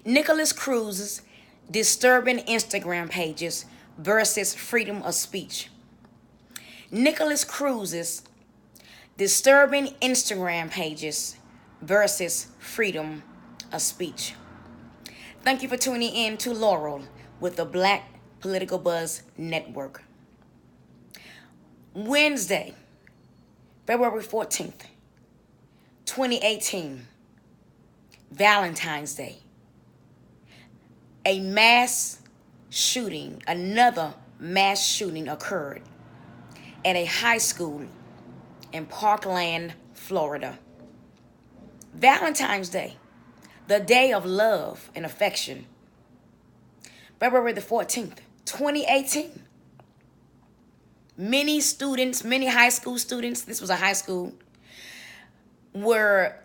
Nikolas Cruz's disturbing Instagram pages versus freedom of speech. Nikolas Cruz's disturbing Instagram pages versus freedom of speech. Thank you for tuning in to Laurel with the Black Political Buzz Network. Wednesday, February 14th, 2018, Valentine's Day. A mass shooting, another mass shooting occurred at a high school in Parkland, Florida. Valentine's Day, the day of love and affection. February the 14th, 2018. Many high school students, this was a high school, were,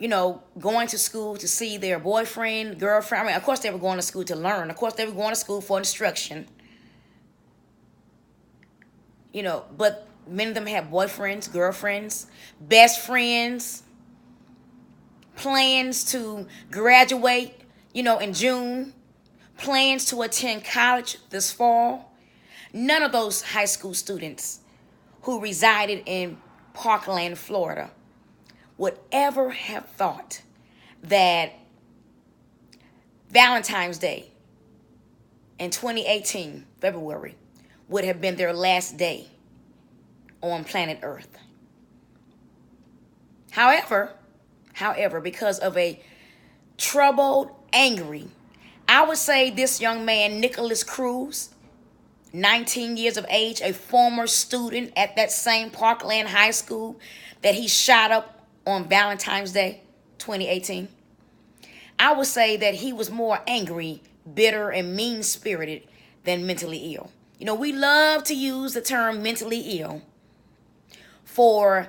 going to school to see their boyfriend, girlfriend. I mean, of course they were going to school to learn. Of course they were going to school for instruction. But many of them had boyfriends, girlfriends, best friends, plans to graduate, in June, plans to attend college this fall. None of those high school students who resided in Parkland, Florida, would ever have thought that Valentine's Day in 2018, February, would have been their last day on planet Earth. However, because of a troubled, angry, I would say this young man, Nikolas Cruz, 19 years of age, a former student at that same Parkland High School that he shot up on Valentine's Day, 2018. I would say that he was more angry, bitter, and mean-spirited than mentally ill. We love to use the term mentally ill for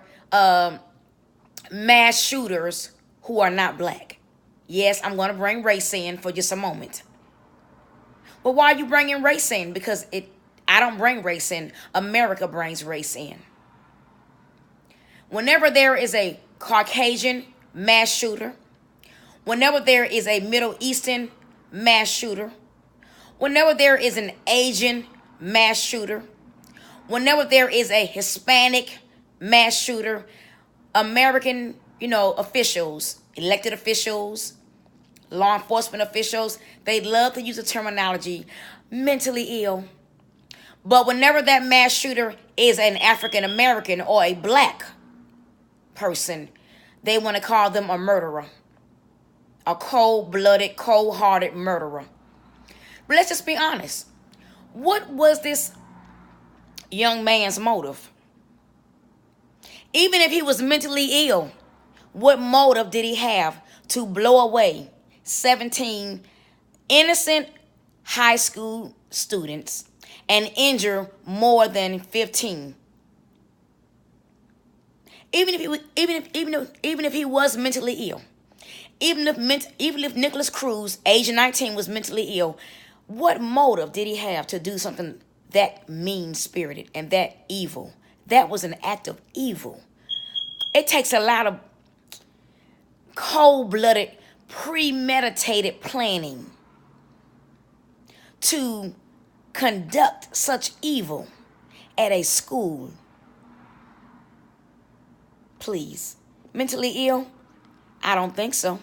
mass shooters who are not black. Yes, I'm going to bring race in for just a moment. But why are you bringing race in? Because I don't bring race in. America brings race in. Whenever there is a Caucasian mass shooter, whenever there is a Middle Eastern mass shooter, whenever there is an Asian mass shooter, whenever there is a Hispanic mass shooter, American, officials, elected officials, law enforcement officials, they love to use the terminology mentally ill. But whenever that mass shooter is an African American or a black person, they want to call them a murderer, a cold-blooded, cold-hearted murderer. But let's just be honest. What was this young man's motive? Even if he was mentally ill, what motive did he have to blow away 17 innocent high school students and injure more than 15? Even if he was mentally ill, even if Nikolas Cruz, age 19, was mentally ill, what motive did he have to do something that mean-spirited and that evil? That was an act of evil. It takes a lot of cold-blooded, premeditated planning to conduct such evil at a school. Please. Mentally ill? I don't think so.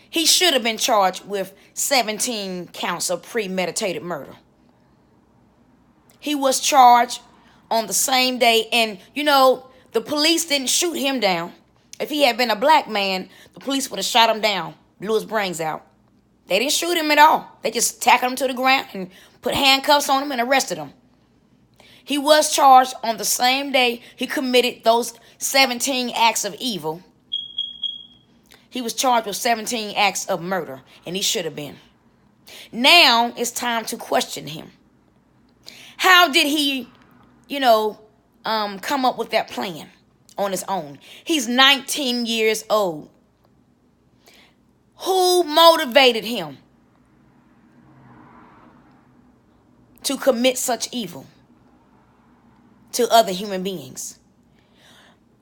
He should have been charged with 17 counts of premeditated murder. He was charged on the same day, and the police didn't shoot him down. If he had been a black man, the police would have shot him down, blew his brains out. They didn't shoot him at all. They just tackled him to the ground and put handcuffs on him and arrested him. He was charged on the same day he committed those 17 acts of evil. He was charged with 17 acts of murder, and he should have been. Now it's time to question him. How did he, come up with that plan on his own? He's 19 years old. Who motivated him to commit such evil to other human beings?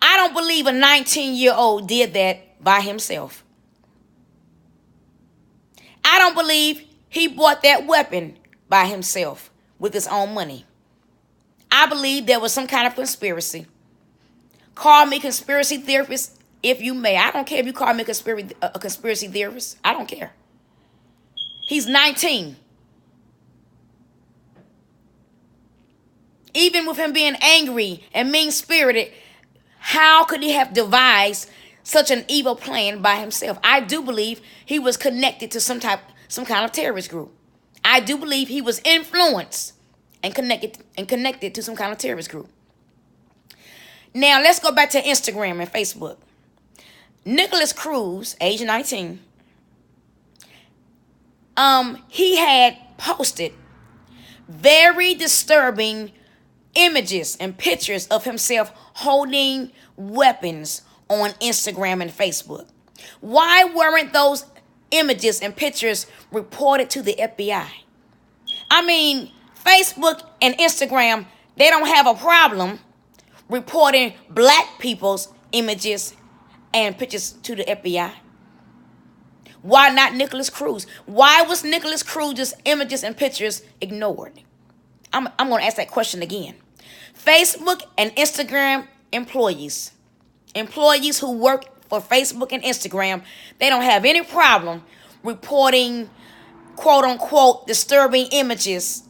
I don't believe a 19-year-old did that by himself. I don't believe he bought that weapon by himself with his own money. I believe there was some kind of conspiracy. Call me conspiracy theorist if you may. I don't care if you call me a conspiracy theorist. I don't care. He's 19. Even with him being angry and mean-spirited, how could he have devised such an evil plan by himself? I do believe he was connected to some kind of terrorist group. I do believe he was influenced and connected to some kind of terrorist group. Now, let's go back to Instagram and Facebook. Nikolas Cruz, age 19, he had posted very disturbing images and pictures of himself holding weapons on Instagram and Facebook. Why weren't those images and pictures reported to the FBI? I mean, Facebook and Instagram, they don't have a problem reporting black people's images and pictures to the FBI. Why not Nikolas Cruz? Why was Nikolas Cruz's images and pictures ignored? I'm going to ask that question again. Facebook and Instagram employees who work for Facebook and Instagram, they don't have any problem reporting quote-unquote disturbing images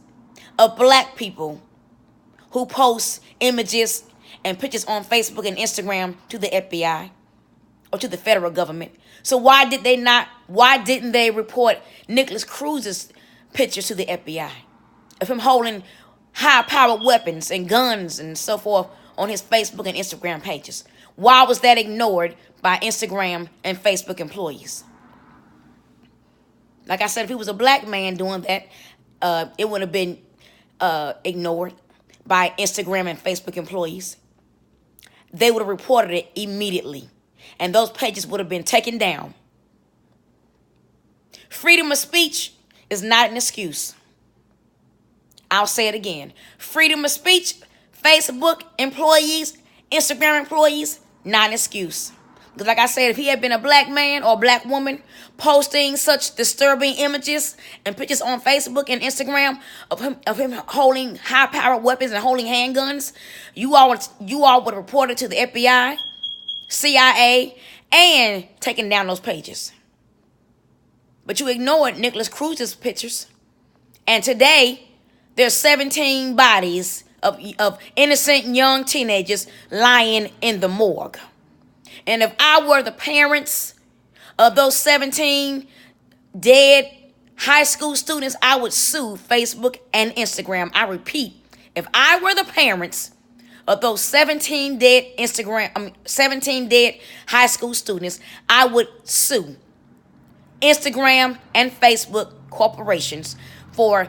of black people who post images and pictures on Facebook and Instagram to the FBI or to the federal government. So why didn't they report Nikolas Cruz's pictures to the FBI of him holding high-powered weapons and guns and so forth on his Facebook and Instagram pages? Why was that ignored by Instagram and Facebook employees? Like I said, if he was a black man doing that, it would have been ignored by Instagram and Facebook employees. They would have reported it immediately, and those pages would have been taken down. Freedom of speech is not an excuse. I'll say it again. Freedom of speech, Facebook employees, Instagram employees, not an excuse. Because like I said, if he had been a black man or a black woman posting such disturbing images and pictures on Facebook and Instagram of him holding high-powered weapons and holding handguns, you all would have reported to the FBI, CIA, and taken down those pages. But you ignored Nikolas Cruz's pictures. And today, there's 17 bodies of innocent young teenagers lying in the morgue. And if I were the parents of those 17 dead high school students, I would sue Facebook and Instagram. I repeat, if I were the parents of those 17 dead high school students, I would sue Instagram and Facebook corporations for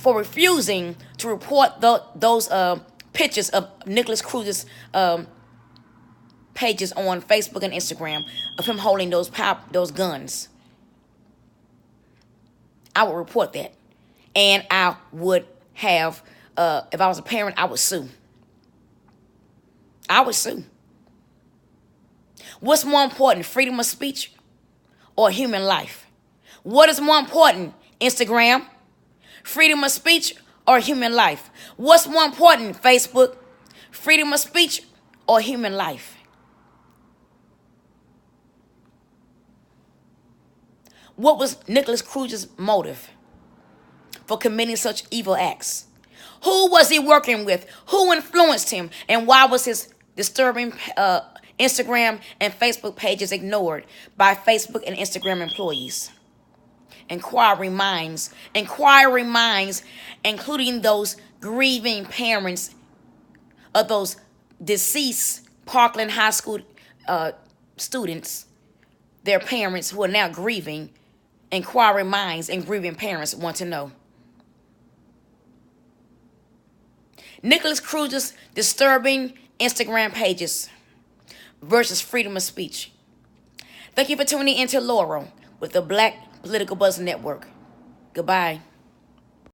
refusing to report those pictures of Nikolas Cruz's pages on Facebook and Instagram of him holding those guns. I would report that. And I would have, if I was a parent, I would sue. I would sue. What's more important, freedom of speech or human life? What is more important, Instagram, freedom of speech or human life? What's more important, Facebook, freedom of speech or human life? What was Nikolas Cruz's motive for committing such evil acts? Who was he working with? Who influenced him? And why was his disturbing Instagram and Facebook pages ignored by Facebook and Instagram employees? Inquiring minds, including those grieving parents of those deceased Parkland High School students, their parents who are now grieving. Inquiring minds and grieving parents want to know. Nikolas Cruz's disturbing Instagram pages versus freedom of speech. Thank you for tuning in to Laurel with the Black Political Buzz Network. Goodbye.